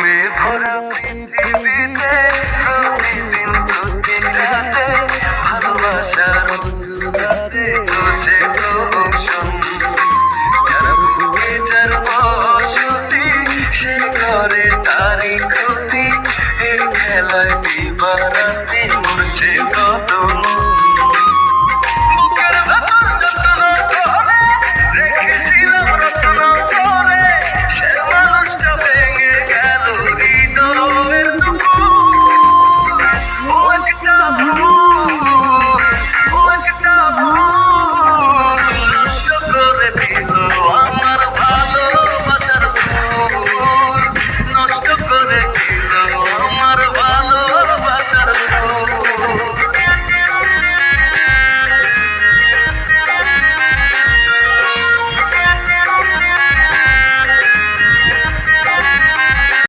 ফুলে ভরা পৃথিবীতে প্রতিদিন প্রতি রাতে ভালোবাসার রাতে চলছে প্রহসন। যারা বুকে যার বসতি সে করে তারই ক্ষতি। এই খেলায় দিবারাতি মরছে কত